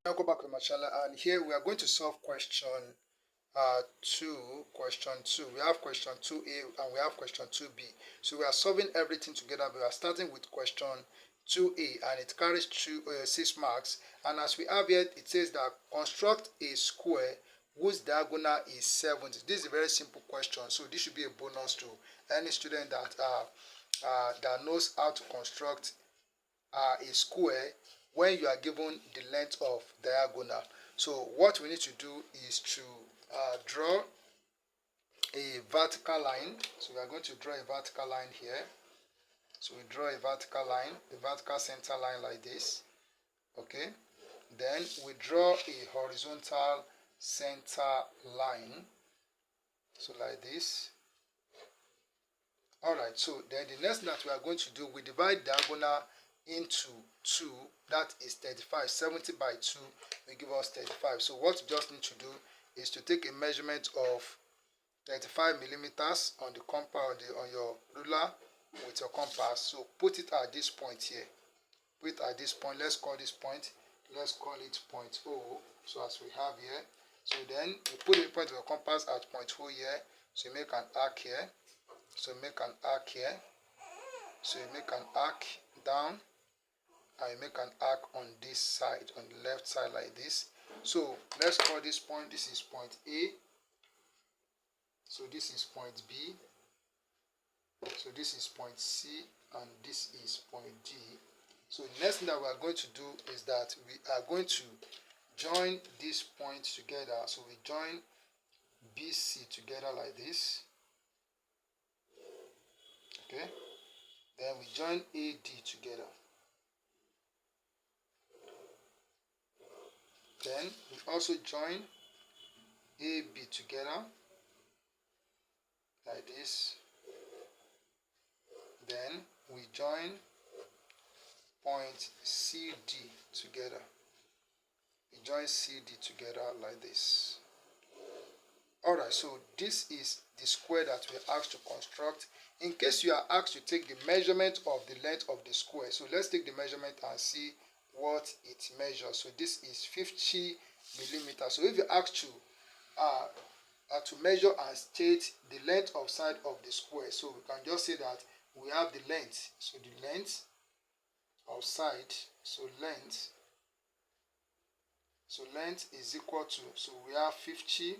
Welcome back to my channel, and here we are going to solve question 2. We have question 2a and we have question 2b. So we are solving everything together. We are starting with question 2a and it carries 6 marks. And as we have here, it says that construct a square whose diagonal is 70. This is a very simple question, so this should be a bonus to any student that knows how to construct a square when you are given the length of diagonal. So what we need to do is to draw a vertical line. So we are going to draw a vertical line here. So we draw a vertical line, a vertical center line like this. Okay. Then we draw a horizontal center line. So like this. Alright, so then the next thing that we are going to do, we divide diagonal into 2, that is 35. 70 by 2 will give us 35. So what you just need to do is to take a measurement of 35 millimeters on the compass, on your ruler with your compass. So put it at this point here. Put it at this point. Let's call this point. Let's call it point O. So as we have here. So then you put the point of your compass at point O here. So you make an arc here. So make an arc here. So you make an arc down. And you make an arc on this side, on the left side like this. So let's call this point, this is point A. So this is point B. So this is point C, and this is point D. So the next thing that we are going to do is that we are going to join this point together. So we join BC together like this. Okay. Then we join AD together. Then we also join AB together like this. Then we join point CD together. We join CD together like this. Alright, so this is the square that we are asked to construct. In case you are asked to take the measurement of the length of the square, so let's take the measurement and see what it measures. So this is 50 millimeters. So if you ask to measure and state the length of side of the square, so we can just say that we have the length. So the length of side, so length is equal to, so we have 50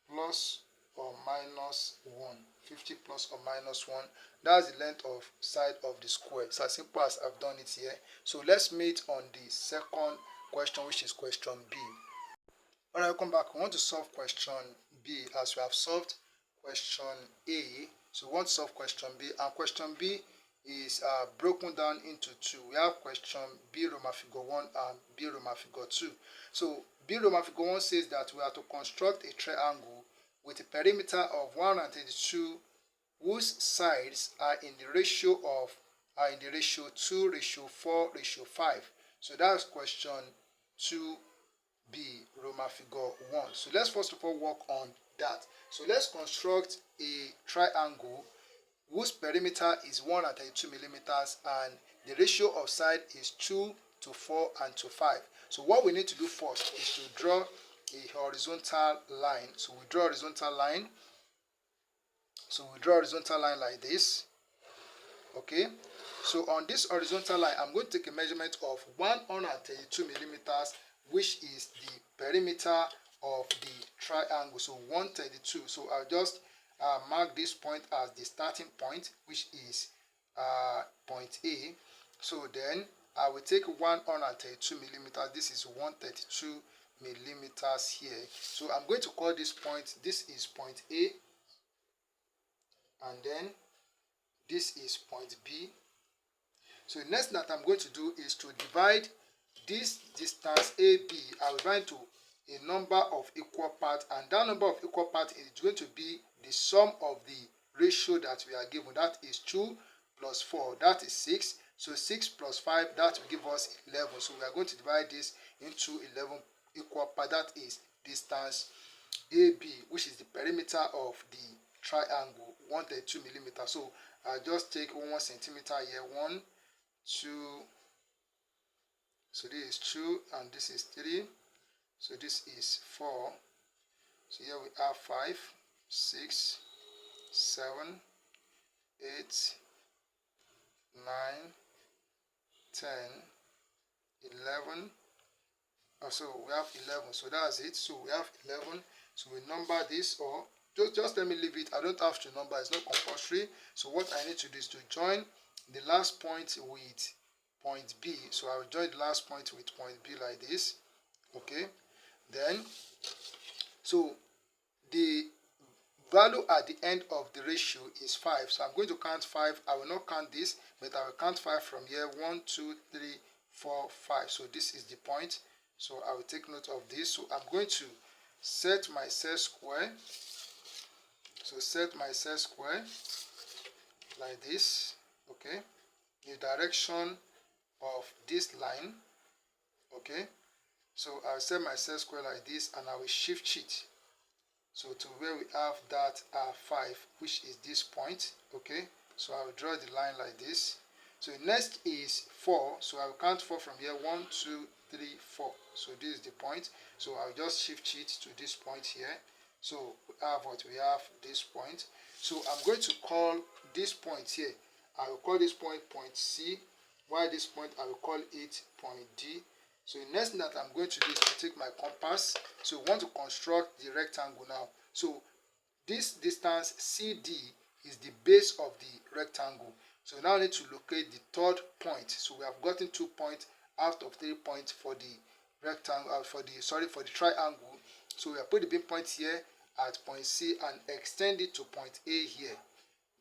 plus or minus 1. 50 plus or minus 1. That's the length of side of the square. It's as simple as I've done it here. So let's meet on the second question, which is question B. Alright, welcome back. We want to solve question B as we have solved question A. So we want to solve question B, and question B is broken down into 2. We have question B Roman figure 1 and B Roman figure 2. So B Roman figure 1 says that we are to construct a triangle with a perimeter of 132 whose sides are in the ratio 2:4:5. So that's question 2b Roman figure 1. So let's first of all work on that. So let's construct a triangle whose perimeter is 132 millimeters and the ratio of side is 2:4:5. So what we need to do first is to draw a horizontal line. So we draw a horizontal line. So we draw a horizontal line like this. Okay. So on this horizontal line, I'm going to take a measurement of 132 millimeters, which is the perimeter of the triangle. So 132. So I'll just mark this point as the starting point, which is point A. So then I will take 132 millimeters. This is 132 millimeters here. So I'm going to call this point, this is point A, and then this is point B. So the next thing that I'm going to do is to divide this distance AB. I will divide to a number of equal parts, and that number of equal parts is going to be the sum of the ratio that we are given. That is 2 plus 4, that is 6. So 6 plus 5, that will give us 11. So we are going to divide this into 11 equal parts. That is distance AB, which is the perimeter of the triangle, 132 millimeters. So I just take 1 centimeter here, 1, 2, So this is 2 and this is 3. So this is 4. So here we have 5, 6, 7, 8, 9, 10, 11. So we have 11. So that's it. So we have 11. So we number this, or just let me leave it. I don't have to number. It's not compulsory. So what I need to do is to join the last point with point B. So I will join the last point with point B like this. Okay. Then, so the value at the end of the ratio is 5. So I'm going to count 5. I will not count this, but I will count 5 from here. 1, 2, 3, 4, 5. So this is the point. So I will take note of this. So I'm going to set my set square. So set my set square like this. Okay. The direction of this line. Okay. So I'll set my set square like this, and I will shift it. So to where we have that 5, which is this point. Okay. So I will draw the line like this. So next is 4. So I will count 4 from here. 1, 2, 3, 4. So this is the point. So I'll just shift it to this point here. So we have what? We have this point. So I'm going to call this point here. I will call this point point C. While this point I will call it point D. So the next thing that I'm going to do is to take my compass. So we want to construct the rectangle now. So this distance CD is the base of the rectangle. So now I need to locate the third point. So we have gotten 2 points out of 3 points for the rectangle, for the triangle. So we have put the big point here at point C and extend it to point A here.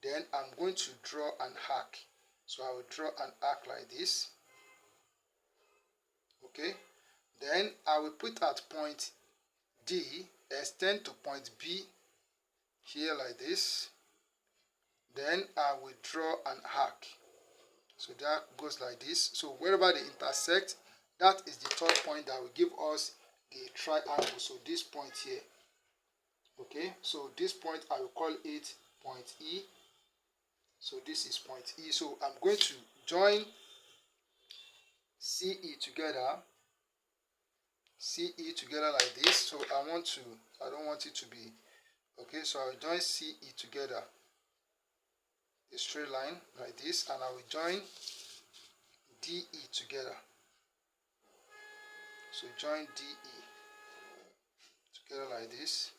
Then I'm going to draw an arc. So I will draw an arc like this. Okay. Then I will put at point D, extend to point B here like this. Then I will draw an arc. So that goes like this. So wherever they intersect, that is the third point that will give us the triangle. So this point here. Okay. So this point I will call it point E. So this is point E. So I'm going to join CE together. CE together like this. So I don't want it to be, okay, so I will join CE together, a straight line like this, and I will join DE together. So join DE together like this.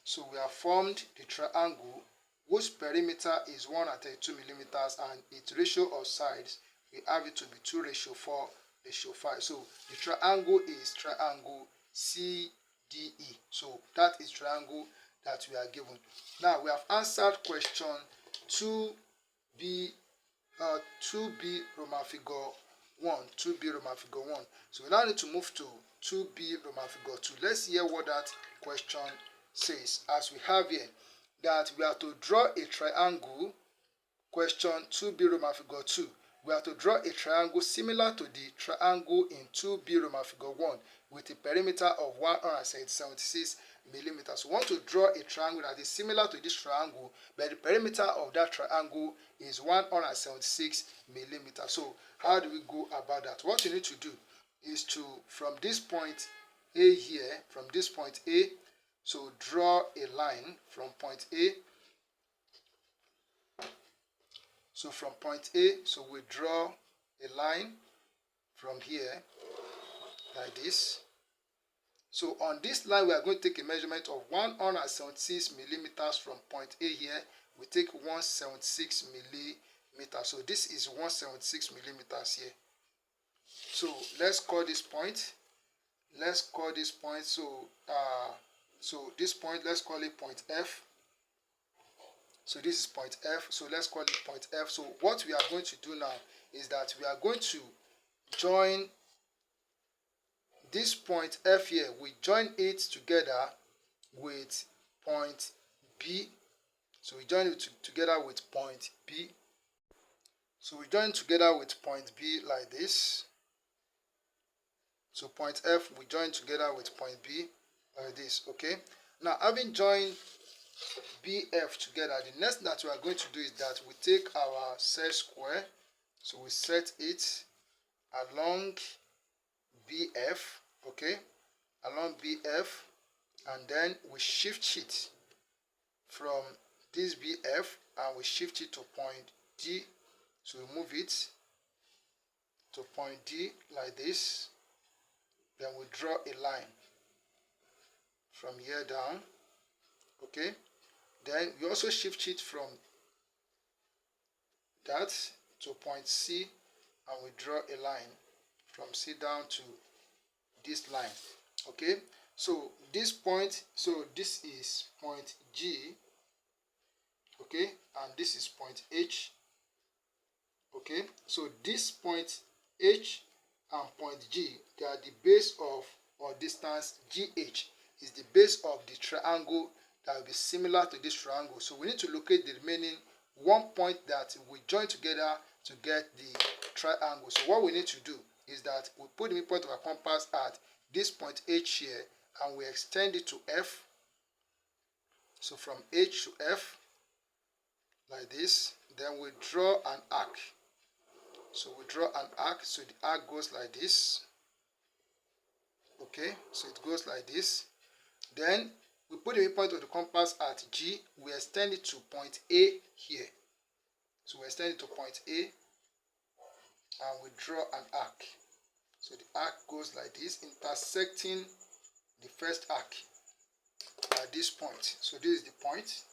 So we have formed the triangle whose perimeter is 132 millimeters, and its ratio of sides we have it to be 2:4:5. So the triangle is triangle CDE. So that is triangle that we are given. Now we have answered question 2B, 2B Roman figure 1. 2B Roman figure 1. So we now need to move to 2B Roman figure 2. Let's hear what that question says. As we have here that we are to draw a triangle, question 2B Roman figure 2. We are to draw a triangle similar to the triangle in 2B Roman figure 1 with a perimeter of 176 millimeters. We want to draw a triangle that is similar to this triangle, but the perimeter of that triangle is 176 millimeters. So how do we go about that? What you need to do is to, from this point A here, from this point A, so draw a line from point A. So from point A, so we draw a line from here like this. So on this line, we are going to take a measurement of 176 millimeters from point A here. We take 176 millimeters. So this is 176 millimeters here. So let's call this point. Let's call this point. So this point, let's call it point F. So this is point F. So let's call it point F. So what we are going to do now is that we are going to join this point F here. We join it together with point B. So we join it together with point B. So we join together with point B like this. So point F, we join together with point B like this. Okay. Now, having joined BF together, the next that we are going to do is that we take our set square. So we set it along BF, okay, along BF, and then we shift it from this BF and we shift it to point D. So we move it to point D like this. Then we draw a line from here down, okay. Then we also shift it from that to point C, and we draw a line from C down to this line, okay. So this point, so this is point G, okay, and this is point H, okay. So this point H and point G, they are the base of, or distance GH is the base of the triangle that will be similar to this triangle. So we need to locate the remaining one point that we join together to get the triangle. So what we need to do is that we put the midpoint of our compass at this point H here, and we extend it to F. So from H to F like this. Then we draw an arc. So we draw an arc, so the arc goes like this, okay. So it goes like this. Then we put the midpoint of the compass at G. We extend it to point A here. So we extend it to point A and we draw an arc. So the arc goes like this, intersecting the first arc at this point. So this is the point.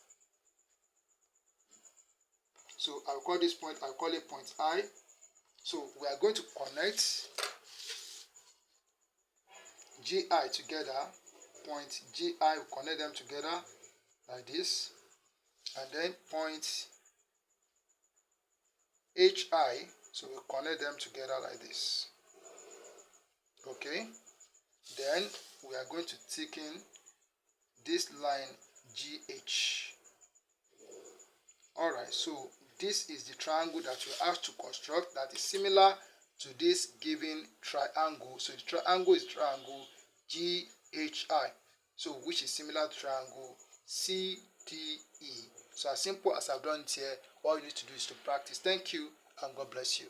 So I'll call this point, I'll call it point I. So we are going to connect GI together, point GI, we connect them together like this, and then point HI, so we connect them together like this, okay. Then we are going to thicken this line GH. Alright, so this is the triangle that you have to construct that is similar to this given triangle. So the triangle is triangle GHI, so which is similar to triangle CDE. So as simple as I've done it here, all you need to do is to practice. Thank you and God bless you.